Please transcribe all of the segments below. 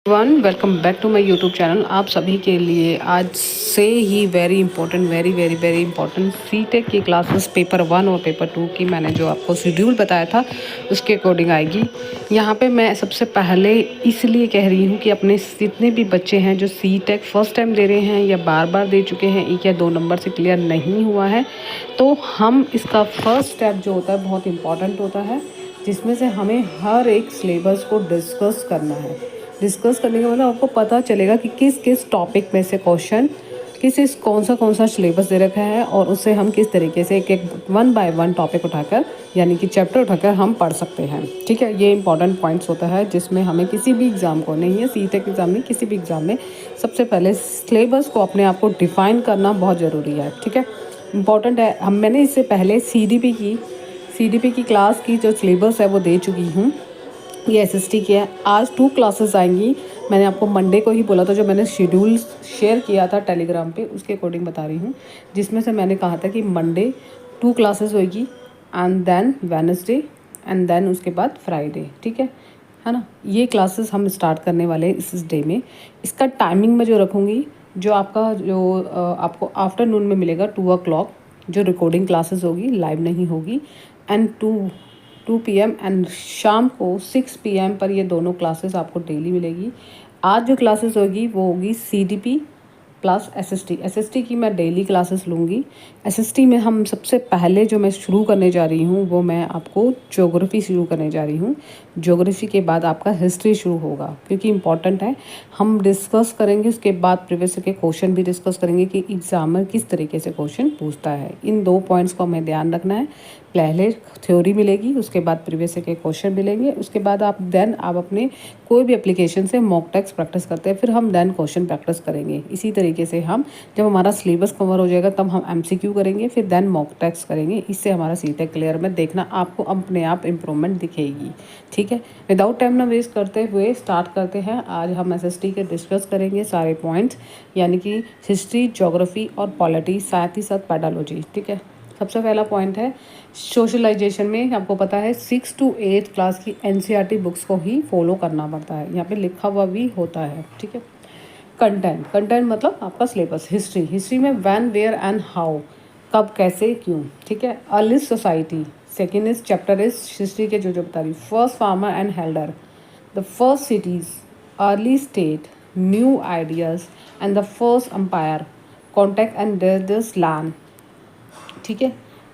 One welcome back to my YouTube channel. आप सभी के लिए आज से ही वेरी इंपॉर्टेंट वेरी इंपॉर्टेंट सीटेक की क्लासेस पेपर 1 और पेपर 2 की मैंने जो आपको शेड्यूल बताया था उसके अकॉर्डिंग आएगी। यहाँ पे मैं सबसे पहले इसलिए कह रही हूँ कि अपने जितने भी बच्चे हैं जो सीटेक फर्स्ट टाइम दे रहे हैं या बार दे चुके हैं, 1 या 2 नंबर से क्लियर नहीं हुआ है, तो हम इसका फर्स्ट स्टेप जो होता है बहुत इंपॉर्टेंट होता है, जिसमें से हमें हर एक सिलेबस को डिस्कस करना है। डिस्कस करने का मतलब आपको पता चलेगा कि किस किस टॉपिक में से क्वेश्चन किस कौन सा सिलेबस दे रखा है और उससे हम किस तरीके से एक वन बाय वन टॉपिक उठाकर यानी कि चैप्टर उठाकर हम पढ़ सकते हैं। ठीक है, ये इंपॉर्टेंट पॉइंट्स होता है जिसमें हमें किसी भी एग्ज़ाम को, नहीं है सीटेक एग्ज़ाम में, किसी भी एग्ज़ाम में सबसे पहले सिलेबस को अपने आप को डिफ़ाइन करना बहुत ज़रूरी है। ठीक है, इंपॉर्टेंट है। मैंने इससे पहले सी डी पी की क्लास की जो सिलेबस है वो दे चुकी हूँ। ये एसएसटी की है। आज 2 क्लासेस आएंगी। मैंने आपको मंडे को ही बोला था, जो मैंने शेड्यूल शेयर किया था टेलीग्राम पे, उसके अकॉर्डिंग बता रही हूँ, जिसमें से मैंने कहा था कि मंडे 2 क्लासेस होगी and then Wednesday and then उसके बाद फ्राइडे। ठीक है ना। ये क्लासेस हम स्टार्ट करने वाले हैं इस डे में। इसका टाइमिंग मैं जो रखूँगी, जो आपको आफ्टरनून में मिलेगा 2 o'clock, जो रिकॉर्डिंग क्लासेस होगी, लाइव नहीं होगी, एंड 2 PM एंड शाम को 6 PM पर ये दोनों क्लासेस आपको डेली मिलेगी। आज जो क्लासेस होगी वो होगी CDP प्लस एसएसटी की मैं डेली क्लासेस लूँगी। एसएसटी में हम सबसे पहले जो मैं शुरू करने जा रही हूँ वो मैं आपको ज्योग्राफी शुरू करने जा रही हूँ। ज्योग्राफी के बाद आपका हिस्ट्री शुरू होगा, क्योंकि इंपॉर्टेंट है। हम डिस्कस करेंगे उसके बाद प्रीवियस के क्वेश्चन भी डिस्कस करेंगे कि एग्जामर किस तरीके से क्वेश्चन पूछता है। इन 2 पॉइंट्स को हमें ध्यान रखना है। पहले थ्योरी मिलेगी, उसके बाद प्रीवियस के क्वेश्चन मिलेंगे, उसके बाद आप अपने कोई भी एप्लीकेशन से मॉक टेस्ट प्रैक्टिस करते हैं, फिर हम देन क्वेश्चन प्रैक्टिस करेंगे। इसी तरीके से हम जब हमारा सिलेबस कवर हो जाएगा तब हम MCQ करेंगे, फिर देन मॉक टेस्ट करेंगे। इससे हमारा सीटेक क्लियर में देखना आपको अपने आप इम्प्रूवमेंट दिखेगी। ठीक है, विदाउट टाइम ना वेस्ट करते हुए स्टार्ट करते हैं। आज हम SST के डिस्कस करेंगे सारे पॉइंट्स, यानी कि हिस्ट्री, ज्योग्राफी और पॉलिटी, साथ ही साथ पेडालॉजी। ठीक है, सबसे पहला पॉइंट है सोशलाइजेशन में। आपको पता है 6 to 8 क्लास की NCERT बुक्स को ही फॉलो करना पड़ता है, यहाँ पे लिखा हुआ भी होता है। ठीक है, कंटेंट मतलब आपका सिलेबस। हिस्ट्री में व्हेन, वेयर एंड हाउ, कब, कैसे, क्यों। ठीक है, earliest society. Second is chapter is history के जो बता रही, first farmer and herder, the first cities, early state, new ideas and the first empire, contact and this land. ठीक है,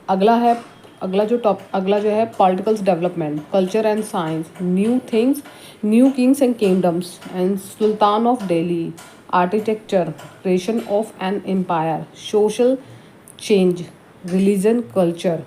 अगला जो है political development, culture and science, new things, new kings and kingdoms and सुल्तान of Delhi, architecture, creation of N empire, social change, religion, culture.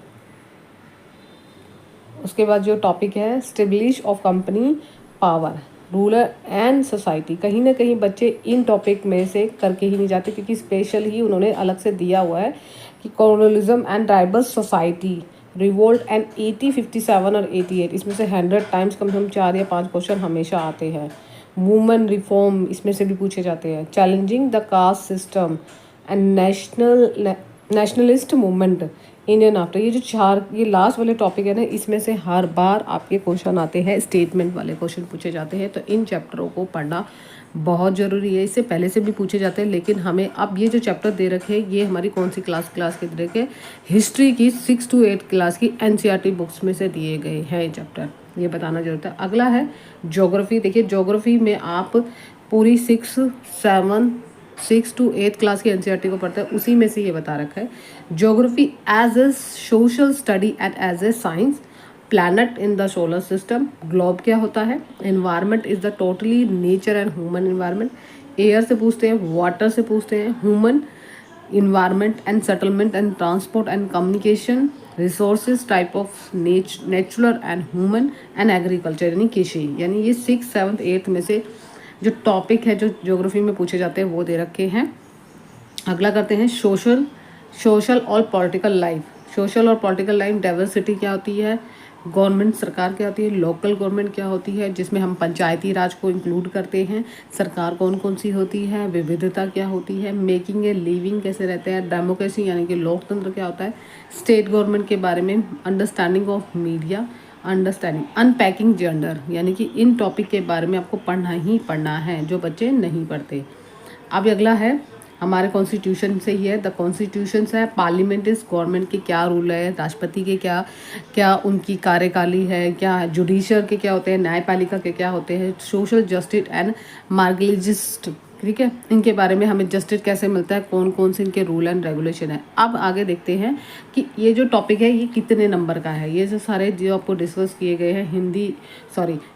उसके बाद जो topic है establish of company power, ruler and society. कहीं ना कहीं बच्चे इन टॉपिक में से करके ही नहीं जाते, क्योंकि स्पेशल ही उन्होंने अलग से दिया हुआ है कि colonialism and tribal society, revolt and 80, 57 और 88। इसमें से 100 टाइम्स कम से कम 4 या 5 क्वेश्चन हमेशा आते हैं। वुमेन रिफॉर्म इसमें से भी पूछे जाते हैं। Challenging the caste system and nationalist movement, Indian after. ये लास्ट वाले टॉपिक है ना, इसमें से हर बार आपके क्वेश्चन आते हैं, स्टेटमेंट वाले क्वेश्चन पूछे जाते हैं। तो इन चैप्टरों को पढ़ना बहुत ज़रूरी है। इससे पहले से भी पूछे जाते हैं, लेकिन हमें अब ये जो चैप्टर दे रखे हैं ये हमारी कौन सी क्लास के दे रखे, हिस्ट्री की 6 to 8 क्लास की NCERT बुक्स में से दिए गए हैं ये चैप्टर, ये बताना जरूरत है। अगला है ज्योग्राफी। देखिए, ज्योग्राफी में आप पूरी 6 to 8 क्लास की NCERT को पढ़ते हैं, उसी में से ये बता रखा है। Geography as a social study and as a science, planet in the solar system, globe क्या होता है, environment is the totally nature and human environment. Air से पूछते हैं, वाटर से पूछते हैं, human environment and settlement and transport and communication, resources, type of natural and human and agriculture, यानी कृषि। यानी ये 6, 7, 8 में से जो टॉपिक है जो ज्योग्राफी में पूछे जाते हैं वो दे रखे हैं। अगला करते हैं सोशल और पॉलिटिकल लाइफ। सोशल और पॉलिटिकल लाइफ, डाइवर्सिटी क्या होती है, गवर्नमेंट सरकार क्या होती है, लोकल गवर्नमेंट क्या होती है, जिसमें हम पंचायती राज को इंक्लूड करते हैं। सरकार कौन कौन सी होती है, विविधता क्या होती है, मेकिंग ए लिविंग कैसे रहते हैं, डेमोक्रेसी यानी कि लोकतंत्र क्या होता है, स्टेट गवर्नमेंट के बारे में, understanding of media, understanding unpacking gender, यानी कि इन टॉपिक के बारे में आपको पढ़ना ही पढ़ना है जो बच्चे नहीं पढ़ते। अब अगला है हमारे कॉन्स्टिट्यूशन से ही है। द कॉन्स्टिट्यूशन है पार्लियामेंट इज गवर्नमेंट के क्या रूल है, राष्ट्रपति के क्या क्या उनकी कार्यकाली है, क्या जुडिशल के क्या होते हैं, न्यायपालिका के क्या होते हैं, सोशल जस्टिस एंड मार्गलिजिस्ट, ठीक है, इनके बारे में हमें जस्टिस कैसे मिलता है, कौन कौन से इनके रूल एंड रेगुलेशन है। अब आगे देखते हैं कि ये जो टॉपिक है ये कितने नंबर का है। ये जो सारे जो आपको डिस्कस किए गए हैं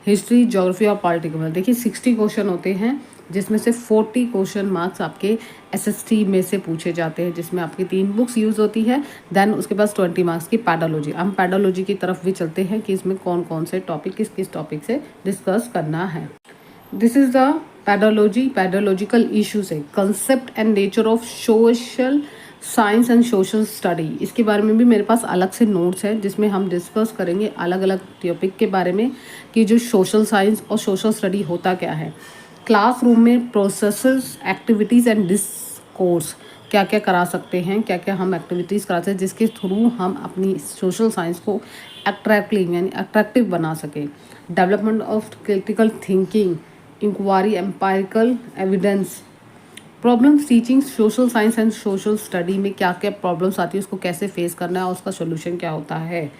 हिस्ट्री, ज्योग्राफी और पॉलिटिकल, देखिए 60 क्वेश्चन होते हैं जिसमें से 40 क्वेश्चन मार्क्स आपके एसएसटी में से पूछे जाते हैं, जिसमें आपकी 3 बुक्स यूज़ होती है। देन उसके पास 20 मार्क्स की पैडोलॉजी। हम पैडोलॉजी की तरफ भी चलते हैं कि इसमें कौन कौन से टॉपिक किस किस टॉपिक से डिस्कस करना है। दिस इज द पैडोलॉजी, पैडोलॉजिकल इश्यूज है, concept and nature of social science and social study. इसके बारे में भी मेरे पास अलग से नोट्स है जिसमें हम डिस्कस करेंगे अलग अलग टॉपिक के बारे में कि जो सोशल साइंस और सोशल स्टडी होता क्या है। क्लासरूम में प्रोसेसेस, एक्टिविटीज़ एंड डिस्कोर्स क्या क्या करा सकते हैं, क्या क्या हम एक्टिविटीज़ कराते हैं जिसके थ्रू हम अपनी सोशल साइंस को अट्रैक्टिव बना सकें। Development of critical thinking, inquiry, empirical evidence, problems teaching social science and social study में क्या क्या प्रॉब्लम्स आती है, उसको कैसे फेस करना है और उसका सोल्यूशन क्या होता है।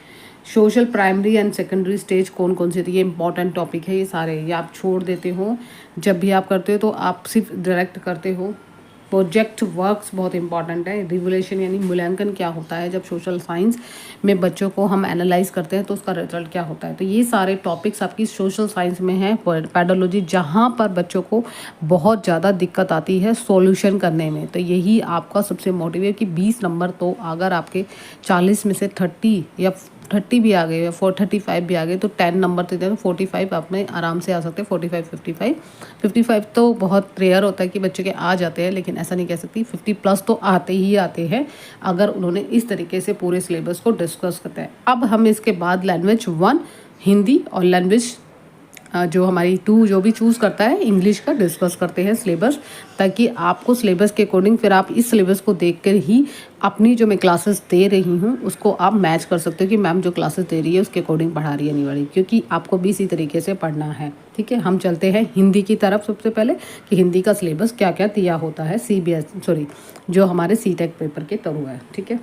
Social primary and secondary stage कौन कौन सी थी, ये इंपॉर्टेंट टॉपिक है। ये सारे ये आप छोड़ देते हो, जब भी आप करते हो तो आप सिर्फ डायरेक्ट करते हो। प्रोजेक्ट वर्क्स बहुत इंपॉर्टेंट है। रिवोल्यूशन यानी मूल्यांकन क्या होता है, जब सोशल साइंस में बच्चों को हम एनालाइज करते हैं तो उसका रिजल्ट क्या होता है। तो ये सारे टॉपिक्स आपकी सोशल साइंस में है। पैडोलॉजी जहाँ पर बच्चों को बहुत ज़्यादा दिक्कत आती है सॉल्यूशन करने में, तो यही आपका सबसे मोटिव है कि 20 नंबर तो अगर आपके 40 में से 30 या 30 भी आ गए या 35 भी आ गए तो 10 नंबर तो देते हैं, 45 आप में आराम से आ सकते हैं। 55 तो बहुत रेयर होता है कि बच्चे के आ जाते हैं, लेकिन ऐसा नहीं कह सकती, 50 प्लस तो आते ही आते हैं अगर उन्होंने इस तरीके से पूरे सिलेबस को डिस्कस करते हैं। अब हम इसके बाद लैंग्वेज 1 हिंदी और लैंग्वेज जो हमारी 2 जो भी चूज़ करता है इंग्लिश का डिस्कस करते हैं सिलेबस, ताकि आपको सिलेबस के अकॉर्डिंग फिर आप इस सिलेबस को देख कर ही अपनी जो मैं क्लासेस दे रही हूँ उसको आप मैच कर सकते हो कि मैम जो क्लासेस दे रही है उसके अकॉर्डिंग पढ़ा रही है नहीं वाली, क्योंकि आपको भी इसी तरीके से पढ़ना है। ठीक है, हम चलते हैं हिंदी की तरफ सबसे पहले कि हिंदी का सिलेबस क्या क्या दिया होता है जो हमारे सीटेक पेपर के थ्रू है। ठीक है,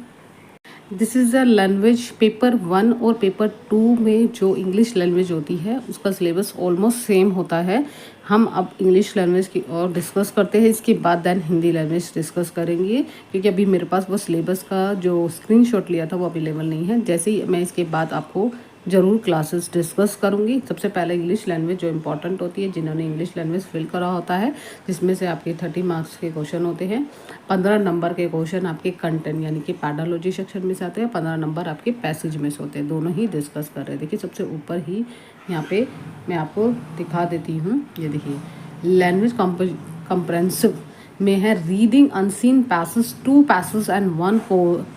this is the language paper 1 और पेपर 2 में जो इंग्लिश लैंग्वेज होती है उसका सिलेबस ऑलमोस्ट सेम होता है। हम अब इंग्लिश लैंग्वेज की और डिस्कस करते हैं, इसके बाद देन हिंदी लैंग्वेज डिस्कस करेंगे, क्योंकि अभी मेरे पास वो सिलेबस का जो स्क्रीनशॉट लिया था वो अवेलेबल नहीं है। जैसे ही मैं इसके बाद आपको ज़रूर क्लासेस डिस्कस करूँगी। सबसे पहले इंग्लिश लैंग्वेज जो इंपॉर्टेंट होती है, जिन्होंने इंग्लिश लैंग्वेज फिल करा होता है, जिसमें से आपके 30 मार्क्स के क्वेश्चन होते हैं। 15 नंबर के क्वेश्चन आपके कंटेंट यानी कि पैडोलॉजी सेक्शन में से आते हैं, 15 नंबर आपके पैसेज में से होते हैं। दोनों ही डिस्कस कर रहे हैं। देखिए सबसे ऊपर ही यहाँ पे मैं आपको दिखा देती हूँ, ये देखिए लैंग्वेज कंप्रेंसिव में है reading unseen passage, 2 passage and 1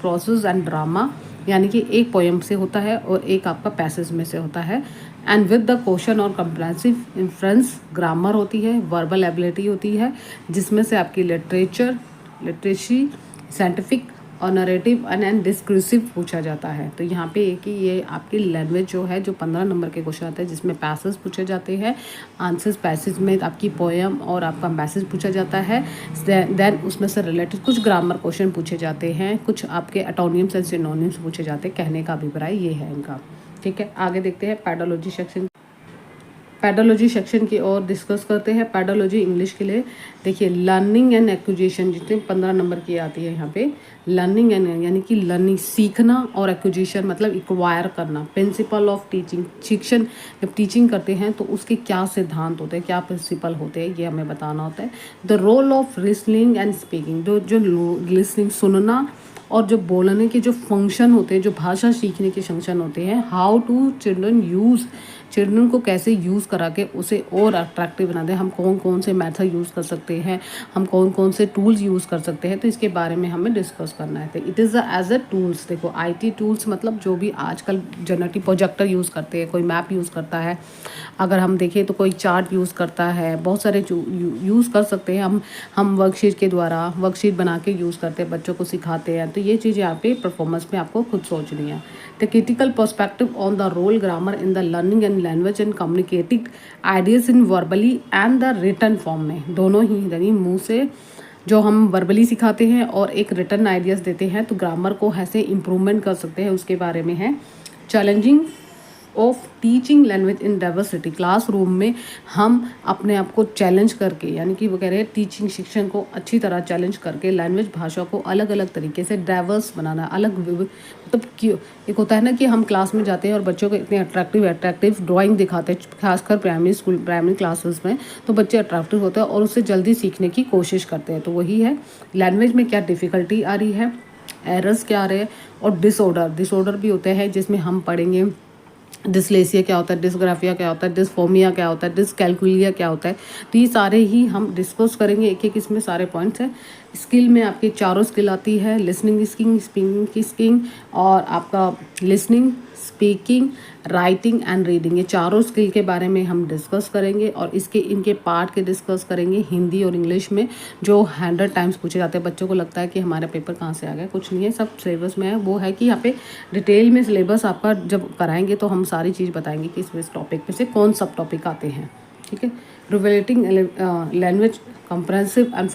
process and drama, यानी कि एक पोएम से होता है और एक आपका पैसेज में से होता है। एंड विद द क्वेश्चन और कंप्रेंसिव इन्फ्रेंस, ग्रामर होती है, वर्बल एबिलिटी होती है, जिसमें से आपकी लिटरेसी, साइंटिफिक और नरेटिव एंड डिस्क्रिप्टिव पूछा जाता है। तो यहाँ पे एक ही ये आपकी लैंग्वेज जो है जो 15 नंबर के क्वेश्चन आते हैं, जिसमें पैसेज पूछे जाते हैं, आंसर्स पैसेज में आपकी पोएम और आपका मैसेज पूछा जाता है। देन उसमें से रिलेटेड कुछ ग्रामर क्वेश्चन पूछे जाते हैं, कुछ आपके एटोनिम्स एंड सिनोनिम्स पूछे जाते हैं। कहने का अभिप्राय ये है इनका। ठीक है, आगे देखते हैं पैडोलॉजी सेक्शन की और डिस्कस करते हैं। पैडोलॉजी इंग्लिश के लिए देखिए लर्निंग एंड एक्विजिशन, जितने 15 नंबर की आती है यहाँ पे लर्निंग एंड यानी कि लर्निंग सीखना और एक्विजिशन मतलब इक्वायर करना। प्रिंसिपल ऑफ टीचिंग, शिक्षण जब टीचिंग करते हैं तो उसके क्या सिद्धांत होते हैं, क्या प्रिंसिपल होते हैं, ये हमें बताना होता है। The role of listening and speaking, जो लिसनिंग सुनना और जो बोलने के जो फंक्शन होते हैं, जो भाषा सीखने के फंक्शन होते हैं। How to children use children को कैसे यूज़ करा के उसे और अट्रैक्टिव बना दें, हम कौन कौन से मेथड यूज़ कर सकते हैं, हम कौन कौन से टूल्स यूज़ कर सकते हैं, तो इसके बारे में हमें डिस्कस करना है। तो it is as a tools, देखो IT टूल्स मतलब जो भी आजकल जनरेटिव प्रोजेक्टर यूज़ करते हैं, कोई मैप यूज़ करता है, अगर हम देखें तो कोई चार्ट यूज़ करता है, बहुत सारे यूज़ कर सकते हैं हम वर्कशीट के द्वारा वर्कशीट बना के यूज़ करते हैं, बच्चों को सिखाते हैं। तो ये चीज़ यहाँ पे परफॉर्मेंस में आपको खुद सोचनी है। The critical perspective on the role grammar in the learning and language and communicating ideas in verbally and the written form में, दोनों ही यानी मुँह से जो हम वर्बली सिखाते हैं और एक रिटर्न आइडियाज़ देते हैं, तो ग्रामर को ऐसे इम्प्रूवमेंट कर सकते हैं, उसके बारे में है। Challenging of teaching language in diversity, classroom में हम अपने आप को चैलेंज करके, यानी कि वो कह रहे हैं टीचिंग शिक्षण को अच्छी तरह चैलेंज करके लैंग्वेज भाषा को अलग अलग तरीके से डाइवर्स बनाना, अलग मतलब क्यों, एक होता है ना कि हम क्लास में जाते हैं और बच्चों को इतने अट्रैक्टिव ड्राइंग दिखाते हैं, खासकर प्राइमरी क्लासेस में, तो बच्चे अट्रैक्टिव होते हैं और उससे जल्दी सीखने की कोशिश करते हैं। तो वही है, लैंग्वेज में क्या डिफ़िकल्टी आ रही है, एरर्स क्या आ रहे हैं, और डिसऑर्डर भी होते हैं, जिसमें हम पढ़ेंगे डिसलेसिया क्या होता है, डिसग्राफिया क्या होता है, डिसफोमिया क्या होता है, डिसकैलकुलिया क्या होता है। तो ये सारे ही हम डिस्कस करेंगे, एक एक इसमें सारे पॉइंट्स हैं। स्किल में आपकी चारों स्किल आती है, लिसनिंग स्किल, स्पीकिंग की स्किल, और आपका listening, speaking, writing and reading, ये चारों स्किल के बारे में हम डिस्कस करेंगे। और इनके पार्ट के डिस्कस करेंगे हिंदी और इंग्लिश में, जो 100 टाइम्स पूछे जाते हैं। बच्चों को लगता है कि हमारा पेपर कहाँ से आ गया, कुछ नहीं है, सब सिलेबस में है। वो है कि यहाँ पे डिटेल में सिलेबस आपका जब कराएंगे तो हम सारी चीज़ बताएंगे कि इस टॉपिक में से कौन सब टॉपिक आते हैं, ठीक है। Relating language comprehensive and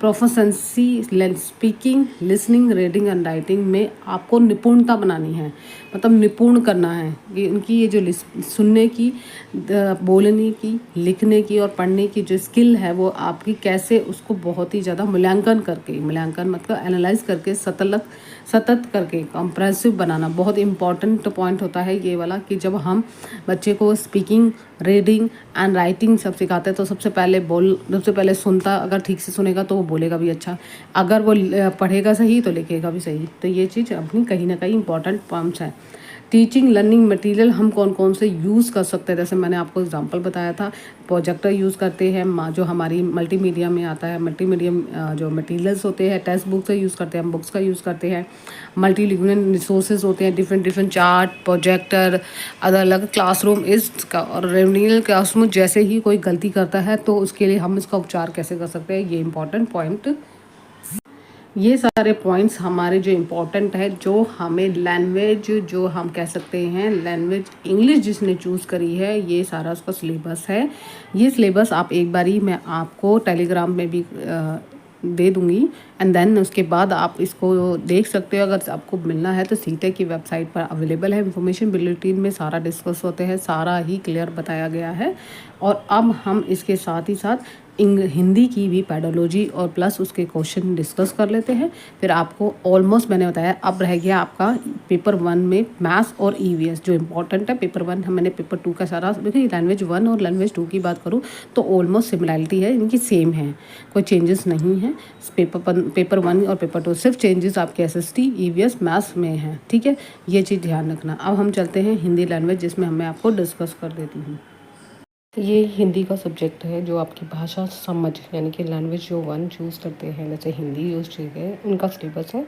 proficiency speaking, listening, reading and writing में आपको निपुणता बनानी है, मतलब निपुण करना है कि उनकी ये जो सुनने की, बोलने की, लिखने की और पढ़ने की जो स्किल है, वो आपकी कैसे उसको बहुत ही ज़्यादा मूल्यांकन मतलब एनालाइज करके सतत करके कंप्रेसिव बनाना बहुत इंपॉर्टेंट पॉइंट होता है ये वाला, कि जब हम बच्चे को स्पीकिंग, रीडिंग एंड राइटिंग सब सिखाते हैं तो सबसे पहले सुनता, अगर ठीक से सुनेगा तो वो बोलेगा भी अच्छा, अगर वो पढ़ेगा सही तो लिखेगा भी सही। तो ये चीज़ अपनी कहीं ना कहीं इंपॉर्टेंट पॉइंट्स है। टीचिंग लर्निंग मटेरियल हम कौन कौन से यूज़ कर सकते हैं, जैसे मैंने आपको एग्जांपल बताया था, प्रोजेक्टर यूज़ करते हैं, जो हमारी मल्टीमीडिया में आता है, मल्टीमीडिया जो मटेरियल्स होते हैं, टेक्स्ट बुक से यूज़ करते हैं, हम बुक्स का यूज़ करते हैं। मल्टीलिंगुअल रिसोर्सेज होते हैं, डिफरेंट चार्ट, प्रोजेक्टर, अलग अलग क्लासरूम और रेमडियल क्लासरूम जैसे ही कोई गलती करता है तो उसके लिए हम इसका उपचार कैसे कर सकते हैं, ये इंपॉर्टेंट पॉइंट। ये सारे पॉइंट्स हमारे जो इम्पोर्टेंट है, जो हमें लैंग्वेज, जो हम कह सकते हैं लैंग्वेज इंग्लिश जिसने चूज़ करी है, ये सारा उसका सिलेबस है। ये सिलेबस आप एक बारी मैं आपको टेलीग्राम में भी दे दूँगी, एंड देन उसके बाद आप इसको देख सकते हो। अगर आपको मिलना है तो सीटेक की वेबसाइट पर अवेलेबल है, इन्फॉर्मेशन बुलेटिन में सारा डिस्कस होते हैं, सारा ही क्लियर बताया गया है। और अब हम इसके साथ ही साथ हिंदी की भी पेडोलॉजी और प्लस उसके क्वेश्चन डिस्कस कर लेते हैं। फिर आपको ऑलमोस्ट मैंने बताया, अब रह गया आपका पेपर 1 में मैथ्स और EVS जो इम्पोर्टेंट है। पेपर 1 मैंने पेपर 2 का सारा, देखिए लैंग्वेज 1 और लैंग्वेज 2 की बात करूँ तो ऑलमोस्ट सिमिलरिटी है, इनकी सेम है, कोई चेंजेस नहीं है। पेपर 1 और पेपर 2 सिर्फ चेंजेस आपके SST, EVS, मैथ्स में है, ठीक है, ये चीज़ ध्यान रखना। अब हम चलते हैं हिंदी लैंग्वेज, जिसमें मैं आपको डिस्कस कर देती हूँ। ये हिंदी का सब्जेक्ट है, जो आपकी भाषा समझ यानी कि लैंग्वेज जो 1 चूज़ करते हैं, जैसे हिंदी यूज़ ठीक है, उनका सिलेबस है।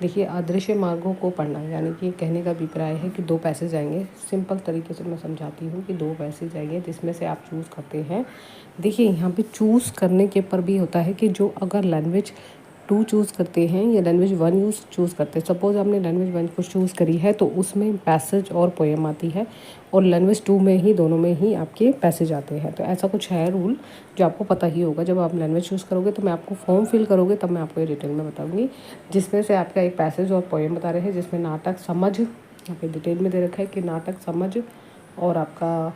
देखिए, अदृश्य मार्गों को पढ़ना, यानी कि कहने का अभिप्राय है कि 2 पैसेज आएंगे। सिंपल तरीके से मैं समझाती हूँ कि 2 पैसेज आएंगे जिसमें से आप चूज़ करते हैं। देखिए, यहाँ पे चूज़ करने के ऊपर भी होता है कि जो अगर लैंग्वेज 2 चूज़ करते हैं या लैंग्वेज 1 चूज़ करते हैं, सपोज़ आपने लैंग्वेज 1 को चूज़ करी है तो उसमें पैसेज और पोएम आती है, और लैंग्वेज 2 में ही, दोनों में ही आपके पैसेज आते हैं। तो ऐसा कुछ है रूल, जो आपको पता ही होगा। जब आप लैंग्वेज चूज़ करोगे तो मैं आपको फॉर्म फिल करोगे तब मैं आपको ये डिटेल में बताऊँगी, जिसमें से आपका एक पैसेज और पोएम बता रहे हैं, जिसमें नाटक समझ, यहाँ पे डिटेल में दे रखा है कि नाटक समझ और आपका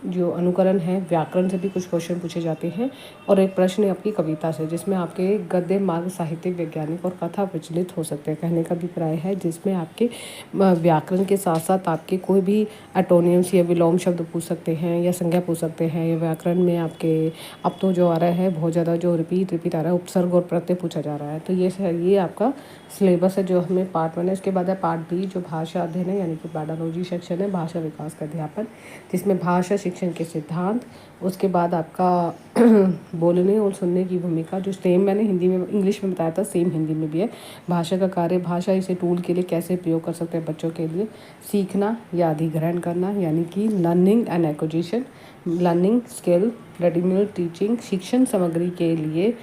जो अनुकरण है, व्याकरण से भी कुछ क्वेश्चन पूछे जाते हैं, और एक प्रश्न है आपकी कविता से, जिसमें आपके गद्य, मार्ग, साहित्य, वैज्ञानिक और कथा विचलित हो सकते हैं। कहने का अभिप्राय है जिसमें आपके व्याकरण के साथ साथ आपके कोई भी एटोनिम्स या विलोम शब्द पूछ सकते हैं, या संज्ञा पूछ सकते हैं, या व्याकरण में आपके अब तो जो आ रहा है बहुत ज़्यादा जो रिपीट आ रहा है, उपसर्ग और प्रत्यय पूछा जा रहा है। तो ये आपका सिलेबस है जो हमें पार्ट 1 है। इसके बाद है पार्ट बी जो भाषा अध्ययन है, यानी कि पैडागोजी सेक्शन है, भाषा विकास का अध्यापन, जिसमें भाषा शिक्षण के सिद्धांत। उसके बाद आपका बोलने और सुनने की भूमिका, जो सेम मैंने हिंदी में इंग्लिश में बताया था सेम हिंदी में भी है। भाषा का कार्य, भाषा इसे टूल के लिए कैसे प्रयोग कर सकते हैं बच्चों के लिए। सीखना या अधिग्रहण करना, यानी कि learning and acquisition, learning skill, readymade teaching, शिक्षण सामग्री के लिए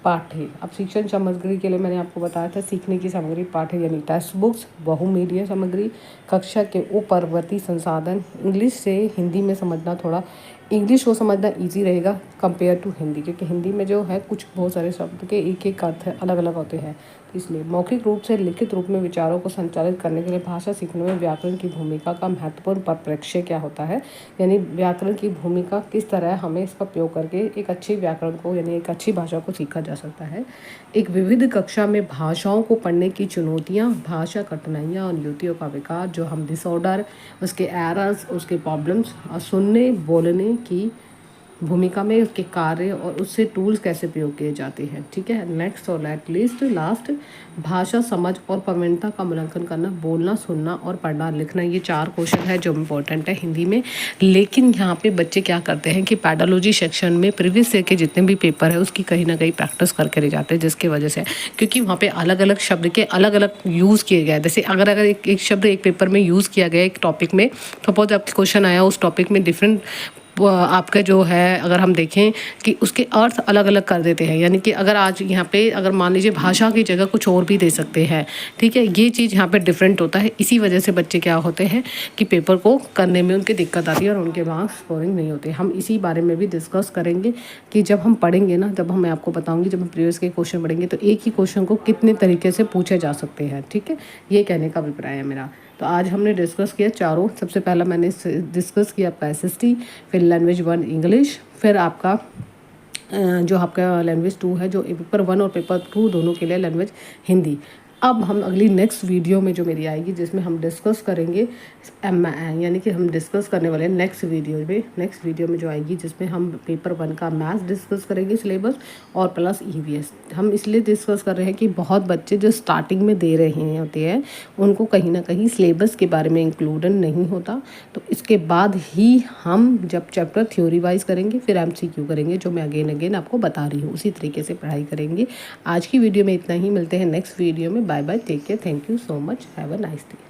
पाठ्य। अब शिक्षण सामग्री के लिए मैंने आपको बताया था सीखने की सामग्री पाठ्य, यानी टेक्स्ट बुक्स, बहुमीडिया सामग्री, कक्षा के उपरवर्ती संसाधन। इंग्लिश से हिंदी में समझना, थोड़ा इंग्लिश को समझना इजी रहेगा कंपेयर टू हिंदी, क्योंकि हिंदी में जो है कुछ बहुत सारे शब्द के एक एक अर्थ अलग अलग होते हैं। तो इसलिए मौखिक रूप से लिखित रूप में विचारों को संचालित करने के लिए भाषा सीखने में व्याकरण की भूमिका का महत्वपूर्ण परिप्रेक्ष्य क्या होता है, यानी व्याकरण की भूमिका किस तरह हमें इसका उपयोग करके एक अच्छी व्याकरण को, यानी एक अच्छी भाषा को सीखा जा सकता है। एक विविध कक्षा में भाषाओं को पढ़ने की चुनौतियाँ, भाषा कठिनाइयाँ और युक्तियों का विकास, जो हम डिसऑर्डर, उसके एरर्स, उसके प्रॉब्लम्स, और सुनने बोलने की भूमिका में उसके कार्य और उससे टूल्स कैसे प्रयोग किए जाते हैं। ठीक है, नेक्स्ट और एट लीस्ट लास्ट, भाषा समझ और प्रवीणता का मूल्यांकन करना, बोलना, सुनना और पढ़ना लिखना। ये 4 क्वेश्चन है जो इम्पोर्टेंट है हिंदी में। लेकिन यहाँ पे बच्चे क्या करते हैं कि पैडालॉजी सेक्शन में प्रीवियस ईयर के जितने भी पेपर है उसकी कहीं ना कहीं प्रैक्टिस करके ले जाते हैं, जिसकी वजह से, क्योंकि वहाँ पे अलग अलग शब्द के अलग अलग यूज़ किए गए। जैसे अगर एक शब्द एक पेपर में यूज़ किया गया एक टॉपिक में, सपोज आपके क्वेश्चन आया उस टॉपिक में डिफरेंट आपका जो है, अगर हम देखें कि उसके अर्थ अलग अलग कर देते हैं, यानी कि अगर आज यहाँ पे अगर मान लीजिए भाषा की जगह कुछ और भी दे सकते हैं। ठीक है, ये चीज़ यहाँ पे डिफरेंट होता है। इसी वजह से बच्चे क्या होते हैं कि पेपर को करने में उनकी दिक्कत आती है और उनके मार्क्स स्कोरिंग नहीं होते। हम इसी बारे में भी डिस्कस करेंगे कि जब हम पढ़ेंगे ना, जब मैं आपको बताऊँगी, जब हम प्रीवियस के क्वेश्चन पढ़ेंगे तो एक ही क्वेश्चन को कितने तरीके से पूछे जा सकते हैं। ठीक है, ये कहने का अभिप्राय है मेरा। तो आज हमने डिस्कस किया चारों। सबसे पहला मैंने डिस्कस किया आपका SST, फिर लैंग्वेज 1 इंग्लिश, फिर आपका जो आपका लैंग्वेज 2 है, जो पेपर 1 और पेपर 2 दोनों के लिए लैंग्वेज हिंदी। अब हम अगली नेक्स्ट वीडियो में जो मेरी आएगी, जिसमें हम डिस्कस करेंगे यानी कि हम डिस्कस करने वाले हैं नेक्स्ट वीडियो में जो आएगी, जिसमें हम पेपर 1 का मैथ्स डिस्कस करेंगे सिलेबस और प्लस EVS। हम इसलिए डिस्कस कर रहे हैं कि बहुत बच्चे जो स्टार्टिंग में दे रहे होते हैं उनको कहीं ना कहीं सिलेबस के बारे में इंक्लूडन नहीं होता। तो इसके बाद ही हम जब चैप्टर थ्योरी वाइज करेंगे, फिर MCQ करेंगे, जो मैं अगेन आपको बता रही हूँ, उसी तरीके से पढ़ाई करेंगे। आज की वीडियो में इतना ही, मिलते हैं नेक्स्ट वीडियो में। Bye bye, take care, thank you so much, have a nice day.